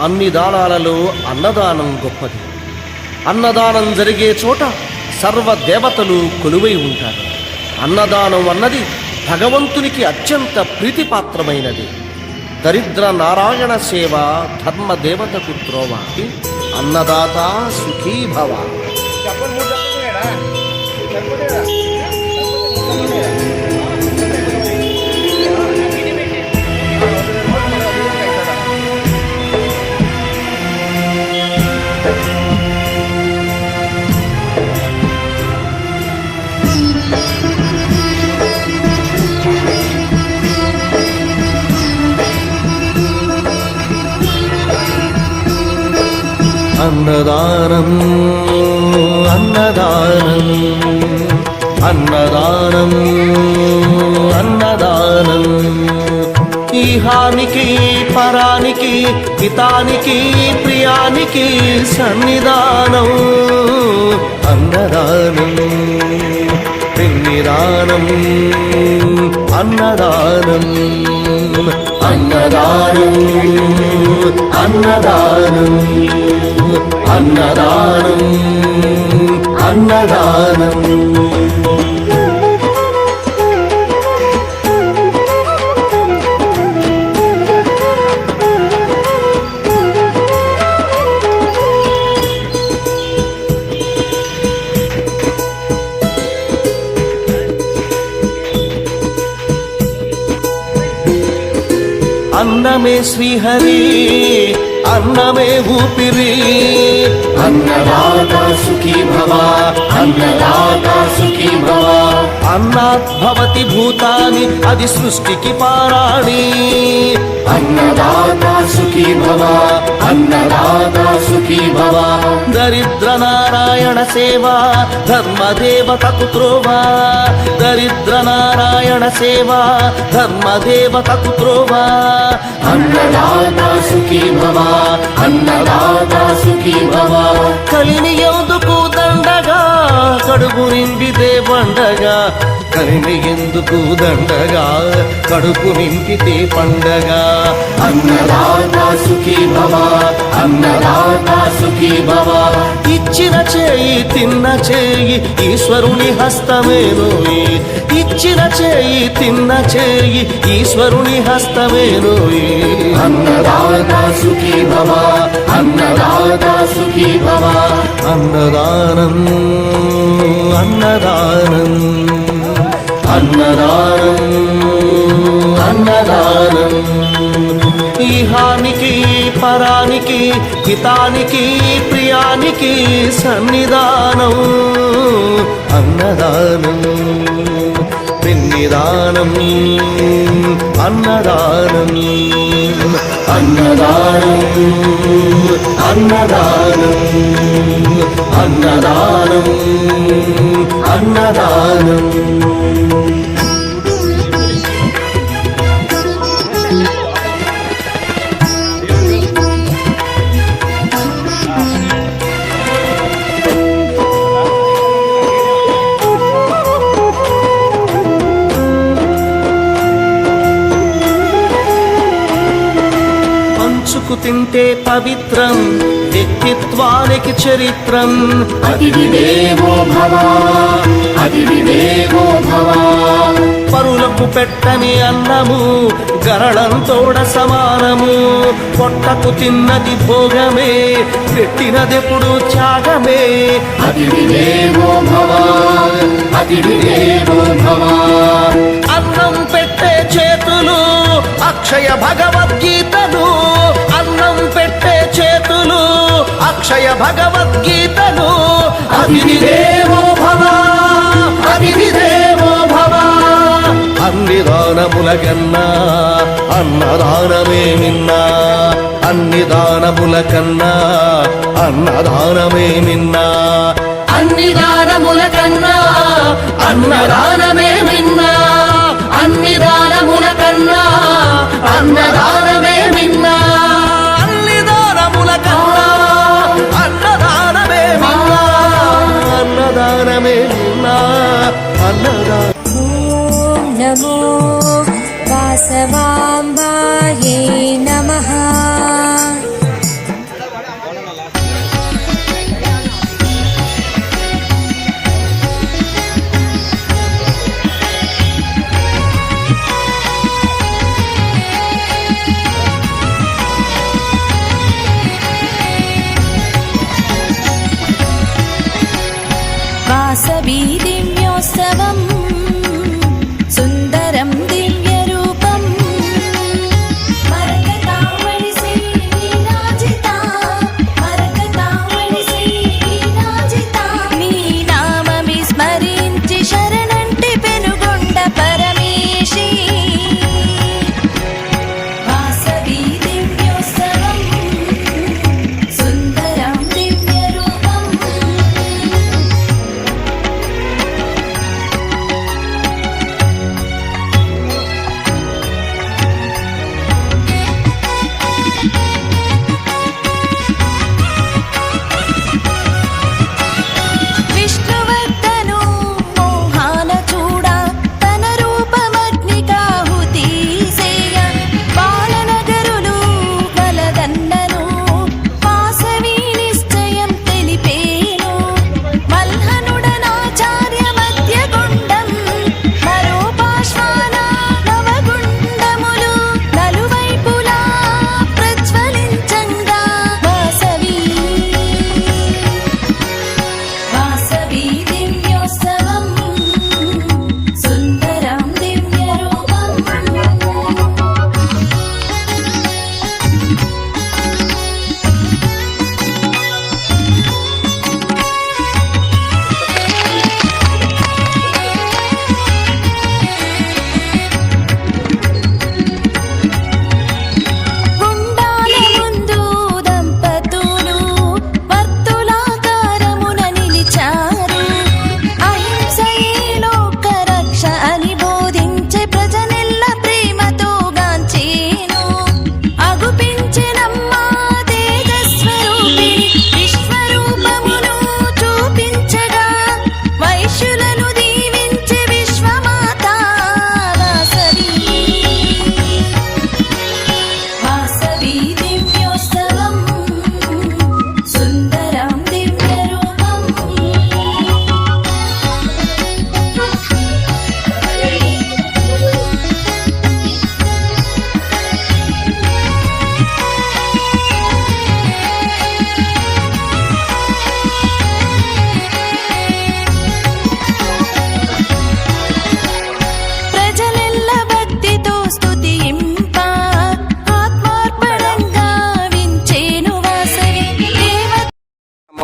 అన్ని దానాలలో అన్నదానం గొప్పది. అన్నదానం జరిగే చోట సర్వ దేవతలు కొలువై ఉంటారు. అన్నదానం అన్నది భగవంతునికి అత్యంత ప్రీతిపాత్రమైనది. దరిద్ర నారాయణ సేవ ధర్మదేవతకు త్రోవ. అన్నదాత సుఖీ భవ. అన్నదానం అన్నదానం అన్నదానం అన్నదానం ఈహానికి పరానికి హితానికి ప్రియానికి సన్నిధానం. అన్నదానం పిన్నిదానం అన్నదానం అన్నదానం అన్నదానం అన్నదానం అన్నదానం. అన్నమే శ్రీహరి అన్నమే ఊపిరి. అన్నదాత సుఖీ భవ అన్నదాత సుఖీ భవ. అన్నాత్ భవతి భూతాని అది సృష్టికి పారాణి. అన్నదాత సుఖీ భవ అన్నదాత సుఖీ భవ. దరిద్ర నారాయణ సేవ ధర్మదేవతకు త్రోవ. దరిద్ర నారాయణ సేవ ధర్మదేవతకు త్రోవ. అన్నదాత సుఖీ భవ అన్నదాత సుఖీ భవ. కలిని ఎందుకు దండగా కడుపు నింపితే పండగా. కలిని ఎందుకు దండగా కడుపు నింపితే పండగ. అన్నదాత సుఖీ భవ అన్నదాత సుఖీ భవ. ఇచ్చిన చేయి తిన్న చేయి ఈశ్వరుని హస్తమేనోయి. ఇచ్చిన చేయి తిన్న చేయి ఈశ్వరుని హస్తమేనోయి. అన్నదాత సుఖీ భవ అన్నదాత సుఖీ భవ. అన్నదానం అన్నదానం అన్నదానం అన్నదానం ఈహానికి పరానికి హితానికి ప్రియానికి సన్నిధానం. అన్నదానం పిన్నిదానం అన్నదానం అన్నదానం అన్నదానం అన్నదానం అన్నదానం. తింటే పవిత్రం వ్యక్తిత్వానికి చరిత్రం. అతిథి దేవో భవ అతిథి దేవో భవ. పరులకు పెట్టని అన్నము గరళంతోడ సమానము. పొట్టకు తిన్నది భోగమే పెట్టినదెప్పుడు త్యాగమే. అతిథి దేవో భవ అతిథి దేవో భవ. అన్నం పెట్టే చేతులు అక్షయ భగవద్గీతలు. అన్నం పెట్టే చేతులు అక్షయ భగవద్గీతలు. అతిథి దేవో భవ అతిథి దేవో భవ. అన్ని దానముల కన్నా అన్నదానమే మిన్నా. అన్ని దానముల కన్నా అన్నదానమే మిన్నా. అన్ని దానముల కన్నా అన్నదానమే మిన్నా. అన్ని దానముల కన్నా అన్నదానమే మిన్నా. అన్ని దానముల కన్నా అన్నదానమే మిన్నా. అన్నదానమే మిన్నా. అన్నదానం. ఓం నమో వాసవాంబాయే నమః.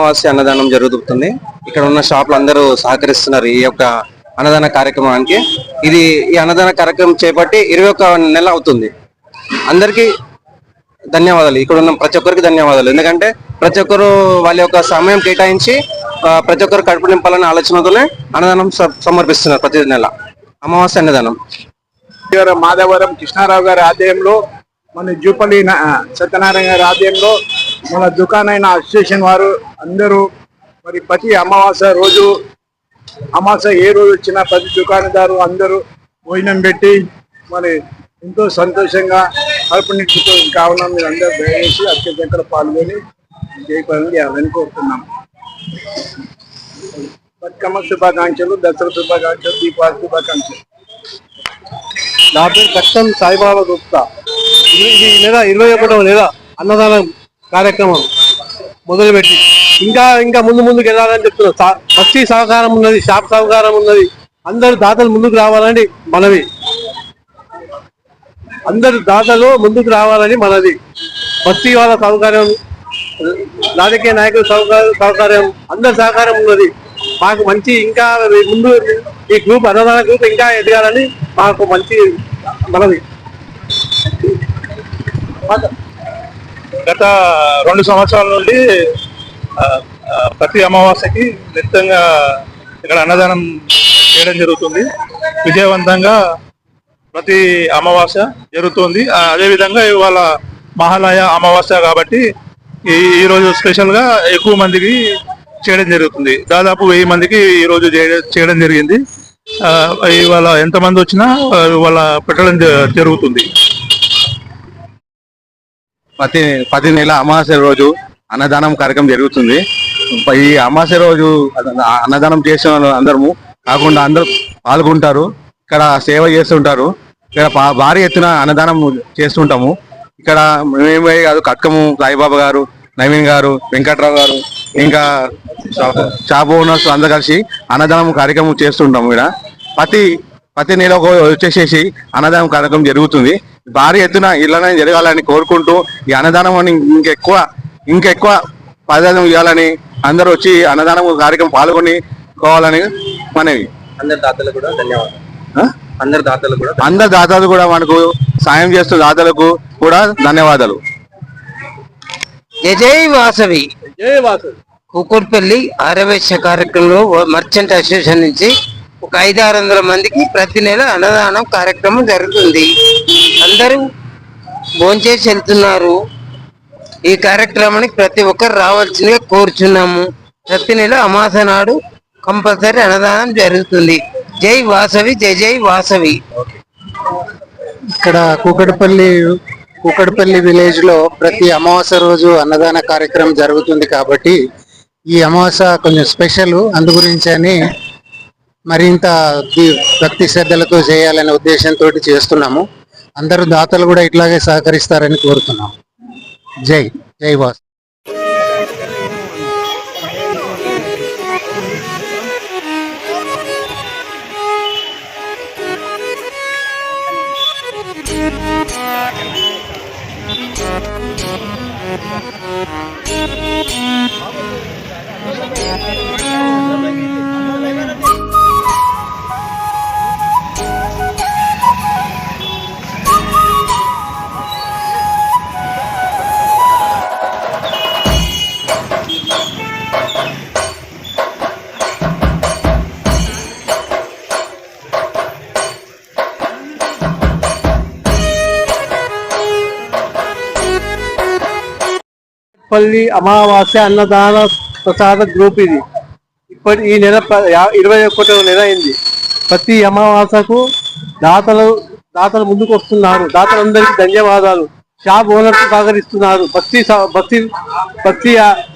అమావాస్య అన్నదానం జరుగుతుంది. ఇక్కడ ఉన్న షాపులు అందరూ సహకరిస్తున్నారు ఈ యొక్క అన్నదాన కార్యక్రమానికి. ఈ అన్నదాన కార్యక్రమం చేపట్టి 21 నెల అవుతుంది. అందరికీ ధన్యవాదాలు. ఇక్కడ ఉన్న ప్రతి ఒక్కరికి ధన్యవాదాలు. ఎందుకంటే ప్రతి ఒక్కరు వాళ్ళ యొక్క సమయం కేటాయించి ప్రతి ఒక్కరు కడుపు నింపాలనే ఆలోచనతోనే అన్నదానం సమర్పిస్తున్నారు. ప్రతి నెల అమావాస్య అన్నదానం. మాధవరం కృష్ణారావు గారి ఆధ్వర్యంలో, మన జూపల్లి సత్యనారాయణ గారి ఆధ్వర్యంలో, మన దుకాణైన అసోసియేషన్ వారు అందరూ మరి ప్రతి అమావాస్య రోజు, అమావాస్య ఏ రోజు వచ్చినా ప్రతి దుకాణదారు అందరూ భోజనం పెట్టి మరి ఎంతో సంతోషంగా కడుపు నింపుతూ కావున మీరు అందరూ దయచేసి అత్యంత పాల్గొని జయపడం చేయాలని కోరుతున్నాం. బతుకమ్మ శుభాకాంక్షలు, దసరా శుభాకాంక్షలు, దీపావళి శుభాకాంక్షలు. నా పేరు కష్టం సాయిబాబా గుప్తా. ఈ నెల 21వ నెల అన్నదానం కార్యక్రమం మొదలుపెట్టి ఇంకా ముందుకు వెళ్ళాలని చెప్తున్నా. భక్తి సహకారం ఉన్నది, షాప్ సహకారం ఉన్నది. అందరు దాతలు ముందుకు రావాలని మనవి. అందరు దాతలు ముందుకు రావాలని మనది. భక్తి వాళ్ళ సహకారం, రాజకీయ నాయకుల సహకారం, అందరి సహకారం ఉన్నది. మాకు మంచి ఇంకా ముందు ఈ గ్రూప్ అన్నదాన గ్రూప్ ఇంకా ఎదగాలని మాకు మంచి మనది. గత 2 సంవత్సరాల నుండి ప్రతి అమావాస్యకి నిత్యంగా ఇక్కడ అన్నదానం చేయడం జరుగుతుంది. విజయవంతంగా ప్రతి అమావాస్య జరుగుతుంది. అదేవిధంగా ఇవాళ మహాలయ అమావాస్య కాబట్టి ఈ రోజు స్పెషల్ గా ఎక్కువ మందికి చేయడం జరుగుతుంది. దాదాపు 1000 మందికి ఈ రోజు చేయడం జరిగింది. ఇవాళ ఎంతమంది వచ్చినా ఇవాళ పెట్టడం జరుగుతుంది. ప్రతి నెల అమావాస్య రోజు అన్నదానం కార్యక్రమం జరుగుతుంది. ఈ అమావాస్య రోజు అన్నదానం చేసే అందరము కాకుండా అందరూ పాల్గొంటారు. ఇక్కడ సేవ చేస్తుంటారు. ఇక్కడ భారీ ఎత్తున అన్నదానం చేస్తుంటాము. ఇక్కడ మేమే కాదు, కట్కము సాయిబాబా గారు, నవీన్ గారు, వెంకట్రావు గారు, ఇంకా షాప్ ఓనర్స్ అందరు కలిసి అన్నదానం కార్యక్రమం చేస్తుంటాము. ఇక్కడ ప్రతి నెల వచ్చేసేసి అన్నదానం కార్యక్రమం జరుగుతుంది. భారీ ఎత్తున ఇళ్ళనే జరగాలని కోరుకుంటూ ఈ అన్నదానం ఇంకెక్కువ ప్రాధాన్యం ఇవ్వాలని అందరూ వచ్చి అన్నదానం కార్యక్రమం పాల్గొని మనవి. అందరు దాతలు కూడా ధన్యవాదాలు. అందరు దాతలు కూడా మనకు సాయం చేస్తున్న దాతలకు కూడా ధన్యవాదాలు. జై వాసవి. కూకట్పల్లి ఆరవేశ కార్యక్రమంలో మర్చెంట్ అసోసియేషన్ నుంచి ఒక 500-600 మందికి ప్రతి నెల అన్నదానం కార్యక్రమం జరుగుతుంది. అందరూ భోంచేసి వెళ్తున్నారు. ఈ కార్యక్రమానికి ప్రతి ఒక్కరు రావాల్సిందిగా కోరుచున్నాము. ప్రతి నెల అమావాస్య నాడు కంపల్సరీ అన్నదానం జరుగుతుంది. జై వాసవి, జై జై వాసవి. ఇక్కడ కూకట్పల్లి విలేజ్ లో ప్రతి అమావాస్య రోజు అన్నదాన కార్యక్రమం జరుగుతుంది కాబట్టి ఈ అమావాస్య కొంచెం స్పెషల్. అందు గురించి అని మరింత భక్తి శ్రద్ధలతో చేయాలనే ఉద్దేశంతో చేస్తున్నాము. అందరూ దాతలు కూడా ఇట్లాగే సహకరిస్తారని కోరుతున్నాము. జై జై వాస్. పల్లి అమావాస్య అన్నదాన ప్రసాద గ్రూప్ ఇది. ఈ నెల 21వ నెల అయింది. ప్రతి అమావాస్యకు దాతలు ముందుకు వస్తున్నారు. దాతలందరికీ ధన్యవాదాలు. షాప్ ఓనర్స్ సహకరిస్తున్నారు. భక్తి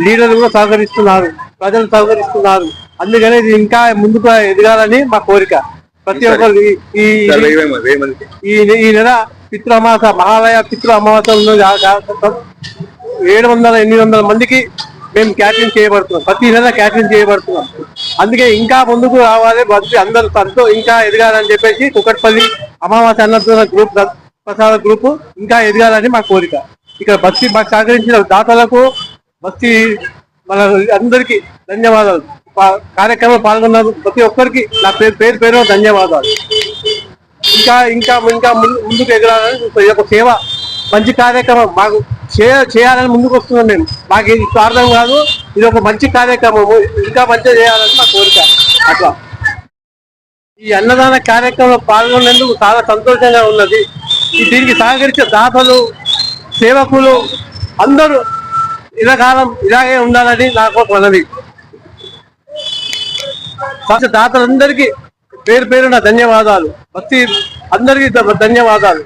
లీడర్లు కూడా సహకరిస్తున్నారు. ప్రజలు సహకరిస్తున్నారు. అందుకనే ఇది ఇంకా ముందుకు ఎదగాలని మా కోరిక. ప్రతి ఒక్కరు ఈ నెల పితృ అమావాస్య, మహాలయ పితృ అమావాస్య 700-800 మందికి మేము క్యాటరింగ్ చేయబడుతున్నాం. ప్రతి నెల క్యాటరింగ్ చేయబడుతున్నాం. అందుకే ఇంకా ముందుకు రావాలి, భక్తి అందరూ తనతో ఇంకా ఎదగాలని చెప్పేసి కూకట్పల్లి అమావాస్య అన్నదాన గ్రూప్ ప్రసాద గ్రూప్ ఇంకా ఎదగాలని మా కోరిక. ఇక్కడ భక్తి మాకు సహకరించిన దాతలకు, భక్తి మన అందరికీ ధన్యవాదాలు. కార్యక్రమంలో పాల్గొన్నారు ప్రతి ఒక్కరికి నా పేరు పేరు ధన్యవాదాలు. ఇంకా ఇంకా ఇంకా ముందుకు ఎగరాలని ఇది ఒక సేవ, మంచి కార్యక్రమం మాకు చేయాలని ముందుకు వస్తున్నాం మేము. మాకు ఇది స్వార్థం కాదు, ఇది ఒక మంచి కార్యక్రమము, ఇంకా మంచిగా చేయాలని మా కోరిక. అట్లా ఈ అన్నదాన కార్యక్రమంలో పాల్గొనేందుకు చాలా సంతోషంగా ఉన్నది. దీనికి సహకరించే దాతలు, సేవకులు అందరూ ఇలాకాలం ఇలాగే ఉండాలని నాకు మనవి. దాతలందరికీ పేరు పేరున ధన్యవాదాలు. బస్తీ అందరికీ ధన్యవాదాలు.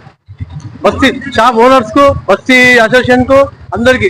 బస్తీ షాప్ ఓనర్స్ కు, బస్తీ అసోసియేషన్ కు అందరికీ